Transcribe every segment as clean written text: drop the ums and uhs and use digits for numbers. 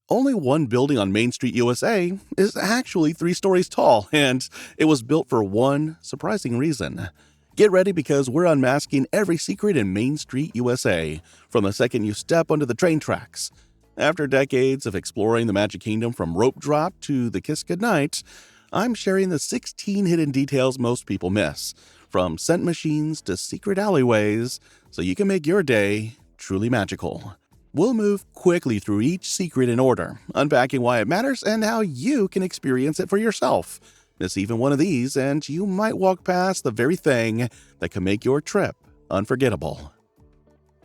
Only one building on Main Street, USA is actually 3 stories tall, and it was built for one surprising reason. Get ready because we're unmasking every secret in Main Street, USA, from the second you step onto the train tracks. After decades of exploring the Magic Kingdom from rope drop to the kiss goodnight, I'm sharing the 16 hidden details most people miss, from scent machines to secret alleyways, so you can make your day truly magical. We'll move quickly through each secret in order, unpacking why it matters and how you can experience it for yourself. Miss even one of these, and you might walk past the very thing that can make your trip unforgettable.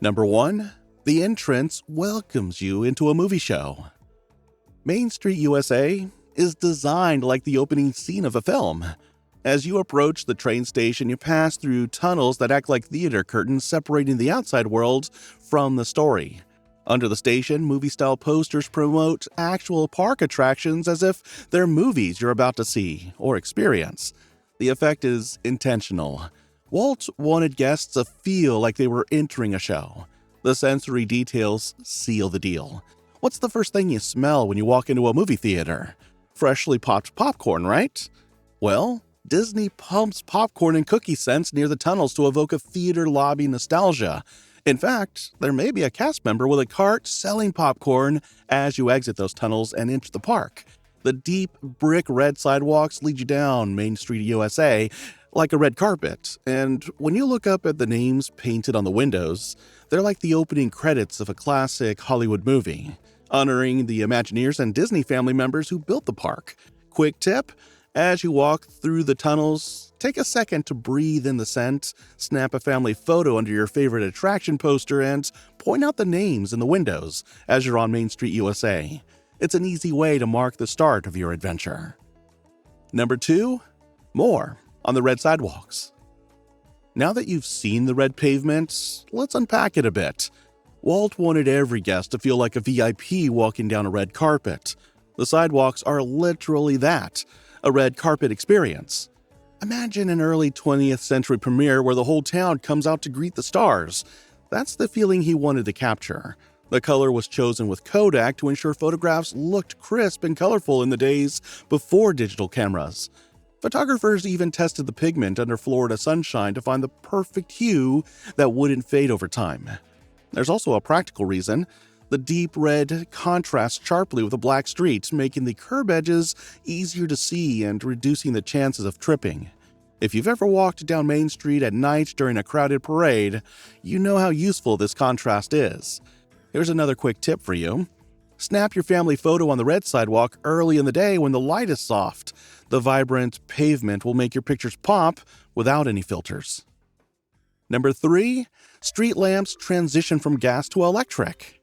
Number 1. The entrance welcomes you into a movie show. Main Street, USA is designed like the opening scene of a film. As you approach the train station, you pass through tunnels that act like theater curtains separating the outside world from the story. Under the station, movie-style posters promote actual park attractions as if they're movies you're about to see or experience. The effect is intentional. Walt wanted guests to feel like they were entering a show. The sensory details seal the deal. What's the first thing you smell when you walk into a movie theater? Freshly popped popcorn, right? Well, Disney pumps popcorn and cookie scents near the tunnels to evoke a theater lobby nostalgia. In fact, there may be a cast member with a cart selling popcorn as you exit those tunnels and enter the park. The deep brick red sidewalks lead you down Main Street, USA, like a red carpet, and when you look up at the names painted on the windows, they're like the opening credits of a classic Hollywood movie, honoring the Imagineers and Disney family members who built the park. Quick tip: as you walk through the tunnels, take a second to breathe in the scent, snap a family photo under your favorite attraction poster, and point out the names in the windows as you're on Main Street, USA. It's an easy way to mark the start of your adventure. Number 2. More on the red sidewalks. Now that you've seen the red pavement, let's unpack it a bit. Walt wanted every guest to feel like a VIP walking down a red carpet. The sidewalks are literally that, a red carpet experience. Imagine an early 20th century premiere where the whole town comes out to greet the stars. That's the feeling he wanted to capture. The color was chosen with Kodak to ensure photographs looked crisp and colorful in the days before digital cameras. Photographers even tested the pigment under Florida sunshine to find the perfect hue that wouldn't fade over time. There's also a practical reason. The deep red contrasts sharply with the black streets, making the curb edges easier to see and reducing the chances of tripping. If you've ever walked down Main Street at night during a crowded parade, you know how useful this contrast is. Here's another quick tip for you. Snap your family photo on the red sidewalk early in the day when the light is soft. The vibrant pavement will make your pictures pop without any filters. Number 3. Street lamps transition from gas to electric.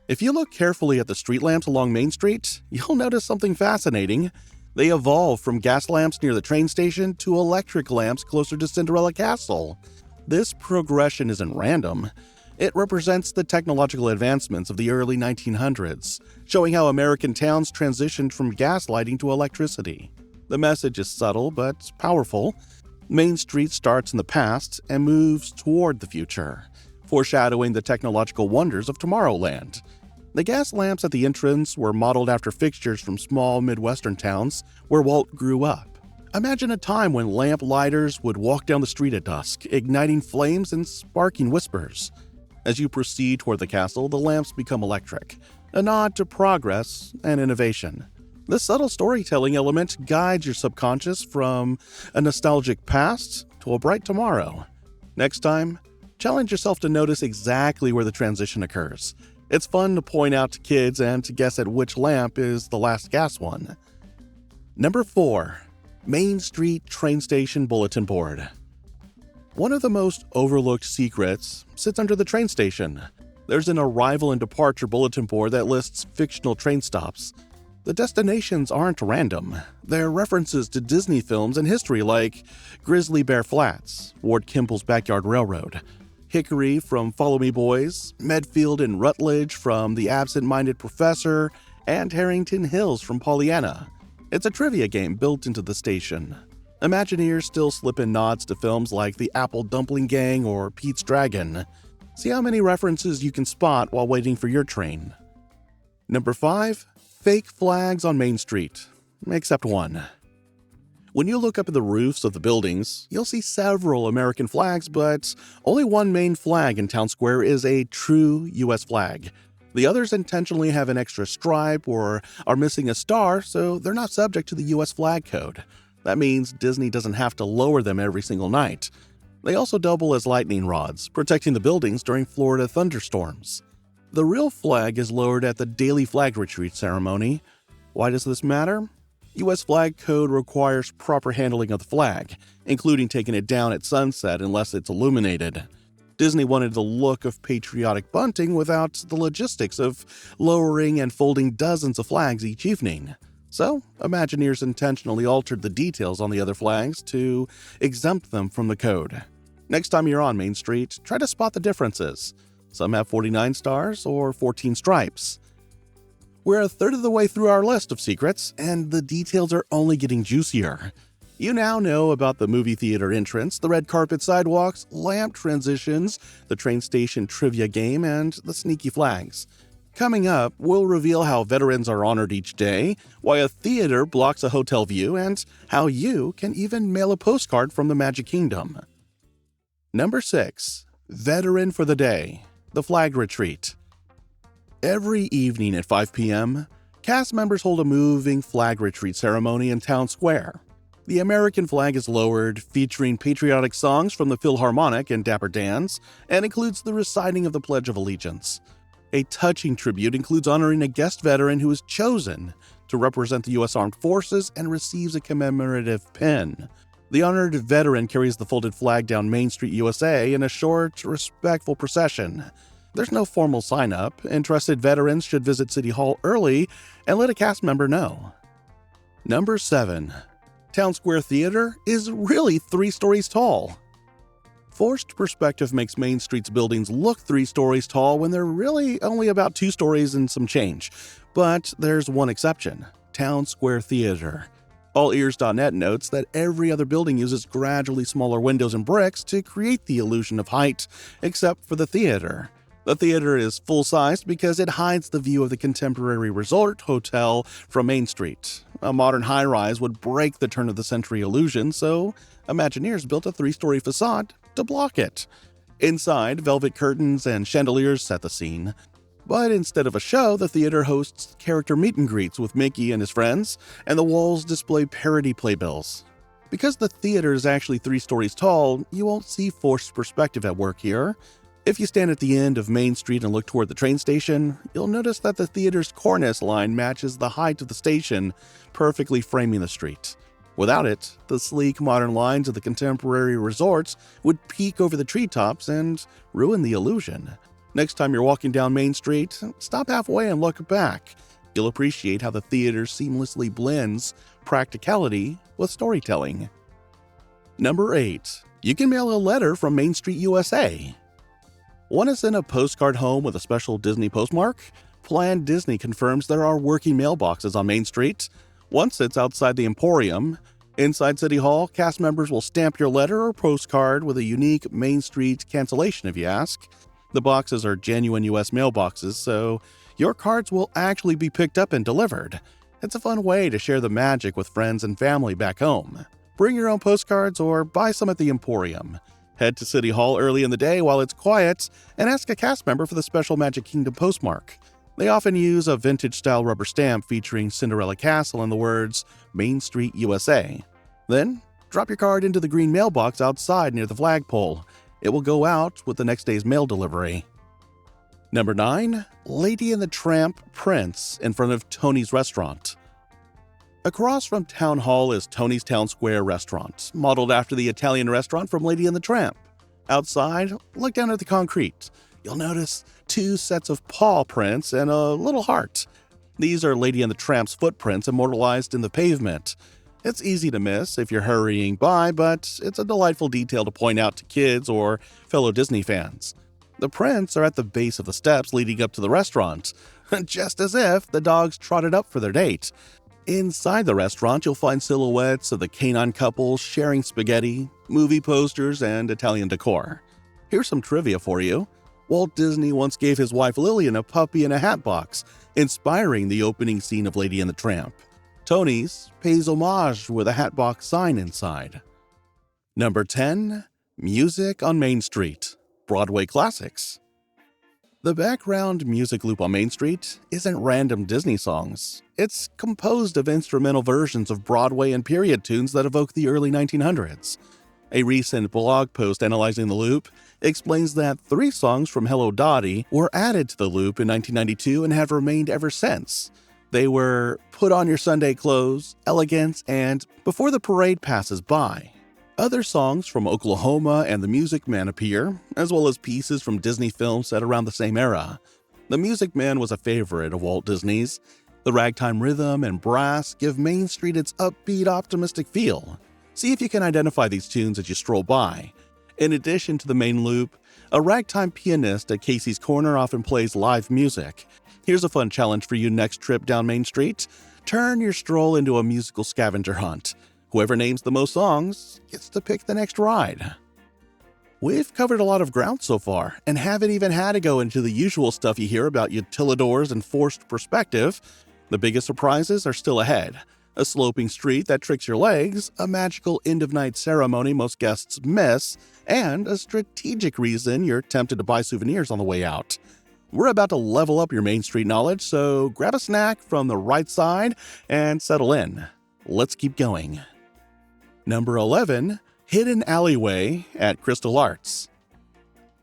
If you look carefully at the street lamps along Main Street, you'll notice something fascinating. They evolved from gas lamps near the train station to electric lamps closer to Cinderella Castle. This progression isn't random. It represents the technological advancements of the early 1900s, showing how American towns transitioned from gas lighting to electricity. The message is subtle but powerful. Main Street starts in the past and moves toward the future, foreshadowing the technological wonders of Tomorrowland. The gas lamps at the entrance were modeled after fixtures from small Midwestern towns where Walt grew up. Imagine a time when lamp lighters would walk down the street at dusk, igniting flames and sparking whispers. As you proceed toward the castle, the lamps become electric, a nod to progress and innovation. This subtle storytelling element guides your subconscious from a nostalgic past to a bright tomorrow. Next time, challenge yourself to notice exactly where the transition occurs. It's fun to point out to kids and to guess at which lamp is the last gas one. Number 4. Main Street Train Station Bulletin Board. One of the most overlooked secrets sits under the train station. There's an arrival and departure bulletin board that lists fictional train stops. The destinations aren't random. They're references to Disney films and history like Grizzly Bear Flats, Ward Kimball's Backyard Railroad, Hickory from Follow Me Boys, Medfield and Rutledge from The Absent-Minded Professor, and Harrington Hills from Pollyanna. It's a trivia game built into the station. Imagineers still slip in nods to films like The Apple Dumpling Gang or Pete's Dragon. See how many references you can spot while waiting for your train. Number 5. Fake flags on Main Street. Except one. When you look up at the roofs of the buildings, you'll see several American flags, but only one main flag in town square is a true U.S. flag. The others intentionally have an extra stripe or are missing a star, so they're not subject to the U.S. flag code. That means Disney doesn't have to lower them every single night. They also double as lightning rods, protecting the buildings during Florida thunderstorms. The real flag is lowered at the daily flag retreat ceremony. Why does this matter? U.S. flag code requires proper handling of the flag, including taking it down at sunset unless it's illuminated. Disney wanted the look of patriotic bunting without the logistics of lowering and folding dozens of flags each evening. So, Imagineers intentionally altered the details on the other flags to exempt them from the code. Next time you're on Main Street, try to spot the differences. Some have 49 stars or 14 stripes. We're a third of the way through our list of secrets, and the details are only getting juicier. You now know about the movie theater entrance, the red carpet sidewalks, lamp transitions, the train station trivia game, and the sneaky flags. Coming up, we'll reveal how veterans are honored each day, why a theater blocks a hotel view, and how you can even mail a postcard from the Magic Kingdom. Number 6. Veteran for the Day. The Flag Retreat. Every evening at 5 p.m., cast members hold a moving flag retreat ceremony in Town Square. The American flag is lowered, featuring patriotic songs from the Philharmonic and Dapper Dans, and includes the reciting of the Pledge of Allegiance. A touching tribute includes honoring a guest veteran who is chosen to represent the U.S. Armed Forces and receives a commemorative pin. The honored veteran carries the folded flag down Main Street, USA in a short, respectful procession. There's no formal sign-up. Interested veterans should visit City Hall early and let a cast member know. Number 7. Town Square Theater is really 3 stories tall. Forced perspective makes Main Street's buildings look 3 stories tall when they're really only about 2 stories and some change. But there's one exception: Town Square Theater. AllEars.net notes that every other building uses gradually smaller windows and bricks to create the illusion of height, except for the theater. The theater is full-sized because it hides the view of the contemporary resort hotel from Main Street. A modern high-rise would break the turn-of-the-century illusion, so Imagineers built a 3-story facade to block it. Inside, velvet curtains and chandeliers set the scene. But instead of a show, the theater hosts character meet-and-greets with Mickey and his friends, and the walls display parody playbills. Because the theater is actually 3 stories tall, you won't see forced perspective at work here. If you stand at the end of Main Street and look toward the train station, you'll notice that the theater's cornice line matches the height of the station, perfectly framing the street. Without it, the sleek modern lines of the contemporary resorts would peek over the treetops and ruin the illusion. Next time you're walking down Main Street, stop halfway and look back. You'll appreciate how the theater seamlessly blends practicality with storytelling. Number 8. You can mail a letter from Main Street, USA. Want to send a postcard home with a special Disney postmark? Plan Disney confirms there are working mailboxes on Main Street. One sits outside the Emporium. Inside City Hall, cast members will stamp your letter or postcard with a unique Main Street cancellation if you ask. The boxes are genuine U.S. mailboxes, so your cards will actually be picked up and delivered. It's a fun way to share the magic with friends and family back home. Bring your own postcards or buy some at the Emporium. Head to City Hall early in the day while it's quiet and ask a cast member for the special Magic Kingdom postmark. They often use a vintage-style rubber stamp featuring Cinderella Castle and the words Main Street, USA. Then, drop your card into the green mailbox outside near the flagpole. It will go out with the next day's mail delivery. Number 9. Lady and the Tramp prints in front of Tony's Restaurant. Across from Town Hall is Tony's Town Square Restaurant, modeled after the Italian restaurant from Lady and the Tramp. Outside, look down at the concrete. You'll notice 2 sets of paw prints and a little heart. These are Lady and the Tramp's footprints immortalized in the pavement. It's easy to miss if you're hurrying by, but it's a delightful detail to point out to kids or fellow Disney fans. The prints are at the base of the steps leading up to the restaurant, just as if the dogs trotted up for their date. Inside the restaurant, you'll find silhouettes of the canine couple sharing spaghetti, movie posters, and Italian decor. Here's some trivia for you. Walt Disney once gave his wife Lillian a puppy in a hat box, inspiring the opening scene of Lady and the Tramp. Tony's pays homage with a hatbox sign inside. Number 10. Music on Main Street. Broadway Classics. The background music loop on Main Street isn't random Disney songs. It's composed of instrumental versions of Broadway and period tunes that evoke the early 1900s. A recent blog post analyzing the loop explains that 3 songs from Hello Dottie were added to the loop in 1992 and have remained ever since. They were Put On Your Sunday Clothes, Elegance, and Before the Parade Passes By. Other songs from Oklahoma and The Music Man appear, as well as pieces from Disney films set around the same era. The Music Man was a favorite of Walt Disney's. The ragtime rhythm and brass give Main Street its upbeat, optimistic feel. See if you can identify these tunes as you stroll by. In addition to the main loop, a ragtime pianist at Casey's Corner often plays live music. Here's a fun challenge for you next trip down Main Street. Turn your stroll into a musical scavenger hunt. Whoever names the most songs gets to pick the next ride. We've covered a lot of ground so far, and haven't even had to go into the usual stuff you hear about utilidors and forced perspective. The biggest surprises are still ahead. A sloping street that tricks your legs, a magical end-of-night ceremony most guests miss, and a strategic reason you're tempted to buy souvenirs on the way out. We're about to level up your Main Street knowledge, so grab a snack from the right side and settle in. Let's keep going. Number 11. Hidden Alleyway at Crystal Arts.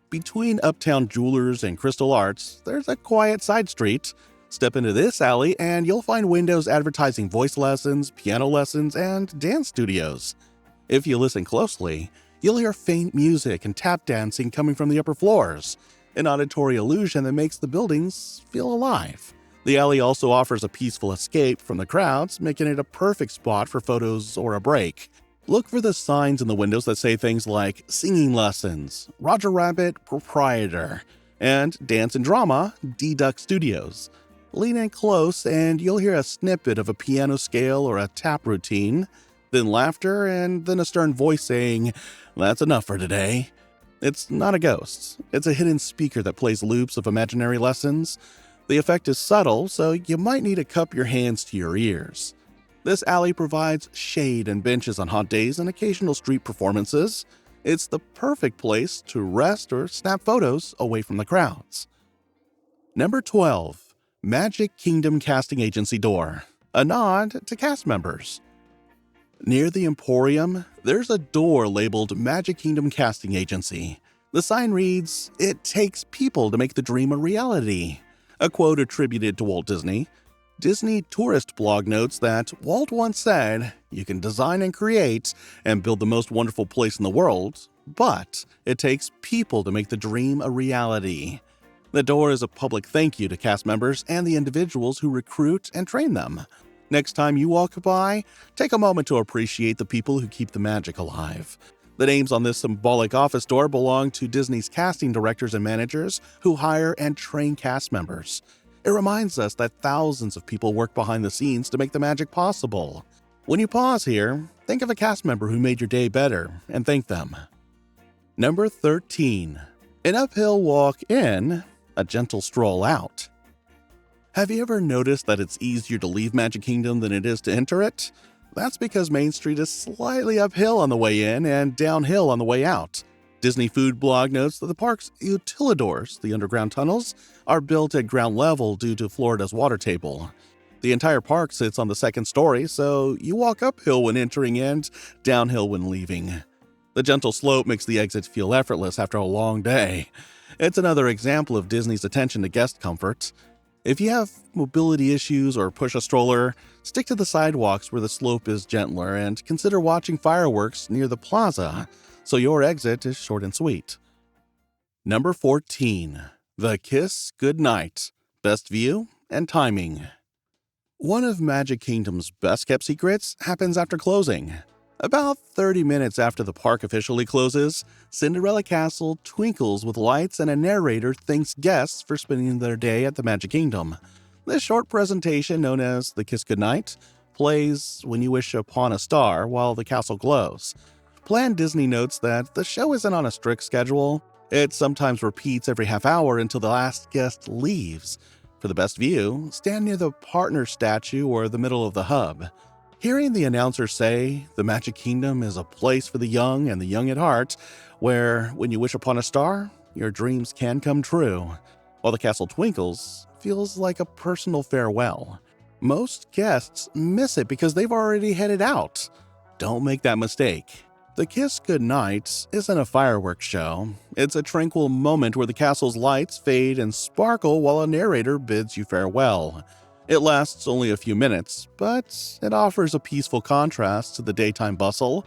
Between Uptown Jewelers and Crystal Arts, there's a quiet side street. Step into this alley and you'll find windows advertising voice lessons, piano lessons, and dance studios. If you listen closely, you'll hear faint music and tap dancing coming from the upper floors, an auditory illusion that makes the buildings feel alive. The alley also offers a peaceful escape from the crowds, making it a perfect spot for photos or a break. Look for the signs in the windows that say things like singing lessons, Roger Rabbit Proprietor, and Dance and Drama D-Duck Studios. Lean in close and you'll hear a snippet of a piano scale or a tap routine, then laughter, and then a stern voice saying, "That's enough for today." It's not a ghost. It's a hidden speaker that plays loops of imaginary lessons. The effect is subtle, so you might need to cup your hands to your ears. This alley provides shade and benches on hot days and occasional street performances. It's the perfect place to rest or snap photos away from the crowds. Number 12. Magic Kingdom Casting Agency Door. A nod to cast members. Near the Emporium, there's a door labeled Magic Kingdom Casting Agency. The sign reads, "It takes people to make the dream a reality." A quote attributed to Walt Disney. Disney Tourist blog notes that Walt once said, "You can design and create and build the most wonderful place in the world, but it takes people to make the dream a reality." The door is a public thank you to cast members and the individuals who recruit and train them. Next time you walk by, take a moment to appreciate the people who keep the magic alive. The names on this symbolic office door belong to Disney's casting directors and managers who hire and train cast members. It reminds us that thousands of people work behind the scenes to make the magic possible. When you pause here, think of a cast member who made your day better and thank them. Number 13. An uphill walk in, a gentle stroll out. Have you ever noticed that it's easier to leave Magic Kingdom than it is to enter it? That's because Main Street is slightly uphill on the way in and downhill on the way out. Disney Food blog notes that the park's utilidors, the underground tunnels, are built at ground level due to Florida's water table. The entire park sits on the second story, so you walk uphill when entering and downhill when leaving. The gentle slope makes the exit feel effortless after a long day. It's another example of Disney's attention to guest comfort. If you have mobility issues or push a stroller, stick to the sidewalks where the slope is gentler and consider watching fireworks near the plaza, so your exit is short and sweet. Number 14. The Kiss Goodnight. Best view and timing. One of Magic Kingdom's best-kept secrets happens after closing. About 30 minutes after the park officially closes, Cinderella Castle twinkles with lights and a narrator thanks guests for spending their day at the Magic Kingdom. This short presentation, known as The Kiss Goodnight, plays when you wish upon a star while the castle glows. Planned Disney notes that the show isn't on a strict schedule. It sometimes repeats every half hour until the last guest leaves. For the best view, stand near the partner statue or the middle of the hub. Hearing the announcer say, "The Magic Kingdom is a place for the young and the young at heart, where when you wish upon a star, your dreams can come true," while the castle twinkles, feels like a personal farewell. Most guests miss it because they've already headed out. Don't make that mistake. The Kiss Goodnight isn't a fireworks show. It's a tranquil moment where the castle's lights fade and sparkle while a narrator bids you farewell. It lasts only a few minutes, but it offers a peaceful contrast to the daytime bustle.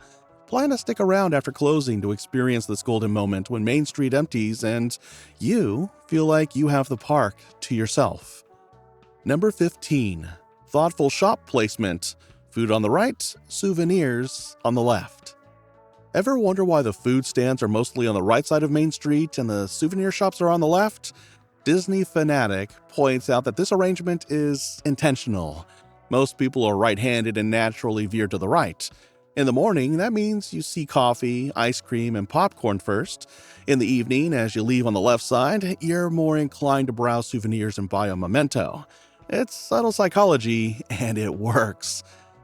Plan to stick around after closing to experience this golden moment when Main Street empties and you feel like you have the park to yourself. Number 15. Thoughtful shop placement. Food on the right, souvenirs on the left. Ever wonder why the food stands are mostly on the right side of Main Street and the souvenir shops are on the left? Disney Fanatic points out that this arrangement is intentional. Most people are right-handed and naturally veer to the right. In the morning, that means you see coffee, ice cream, and popcorn first. In the evening, as you leave on the left side, you're more inclined to browse souvenirs and buy a memento. It's subtle psychology, and it works.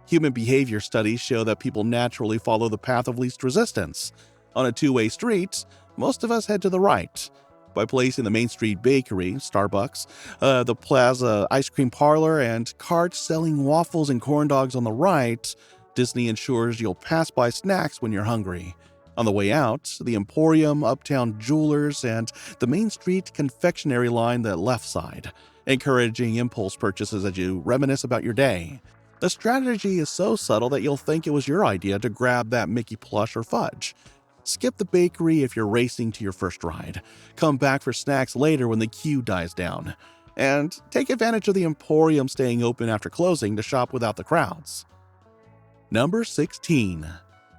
Human behavior studies show that people naturally follow the path of least resistance. On a two-way street, most of us head to the right. By placing the Main Street Bakery, Starbucks, the Plaza Ice Cream Parlor, and carts selling waffles and corn dogs on the right, Disney ensures you'll pass by snacks when you're hungry. On the way out, the Emporium, Uptown Jewelers, and the Main Street Confectionery line the left side, encouraging impulse purchases as you reminisce about your day. The strategy is so subtle that you'll think it was your idea to grab that Mickey plush or fudge. Skip the bakery if you're racing to your first ride. Come back for snacks later when the queue dies down. And take advantage of the Emporium staying open after closing to shop without the crowds. Number 16.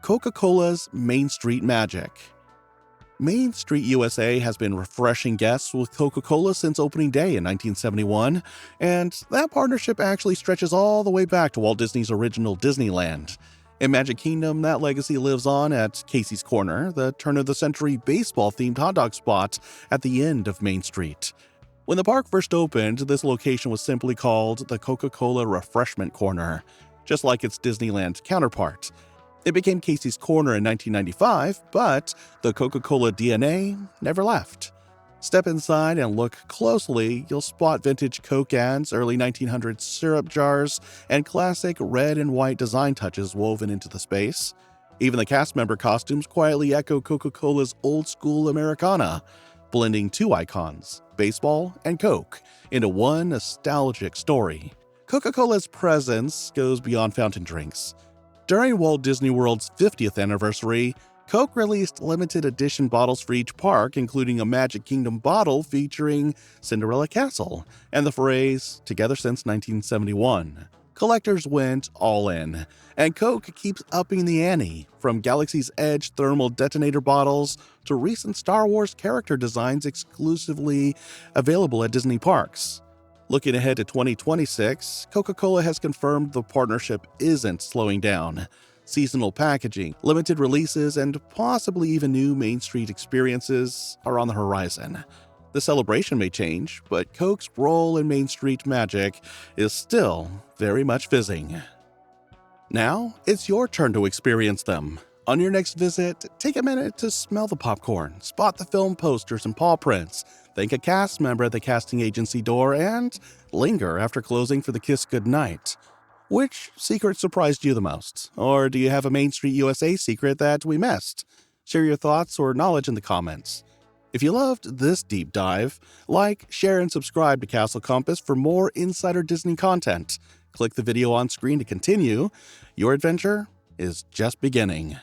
Coca-Cola's Main Street Magic. Main Street USA has been refreshing guests with Coca-Cola since opening day in 1971, and that partnership actually stretches all the way back to Walt Disney's original Disneyland. In Magic Kingdom, that legacy lives on at Casey's Corner, the turn-of-the-century baseball-themed hot dog spot at the end of Main Street. When the park first opened, this location was simply called the Coca-Cola Refreshment Corner, just like its Disneyland counterpart. It became Casey's Corner in 1995, but the Coca-Cola DNA never left. Step inside and look closely, you'll spot vintage Coke ads, early 1900s syrup jars, and classic red and white design touches woven into the space. Even the cast member costumes quietly echo Coca-Cola's old-school Americana, blending two icons, baseball and Coke, into one nostalgic story. Coca-Cola's presence goes beyond fountain drinks. During Walt Disney World's 50th anniversary, Coke released limited edition bottles for each park, including a Magic Kingdom bottle featuring Cinderella Castle and the phrase, "Together since 1971." Collectors went all in, and Coke keeps upping the ante, from Galaxy's Edge thermal detonator bottles to recent Star Wars character designs exclusively available at Disney parks. Looking ahead to 2026, Coca-Cola has confirmed the partnership isn't slowing down. Seasonal packaging, limited releases, and possibly even new Main Street experiences are on the horizon. The celebration may change, but Coke's role in Main Street magic is still very much fizzing. Now, it's your turn to experience them. On your next visit, take a minute to smell the popcorn, spot the film posters and paw prints, thank a cast member at the casting agency door, and linger after closing for the Kiss Goodnight. Which secret surprised you the most? Or do you have a Main Street USA secret that we missed? Share your thoughts or knowledge in the comments. If you loved this deep dive, like, share, and subscribe to Castle Compass for more Insider Disney content. Click the video on screen to continue. Your adventure is just beginning.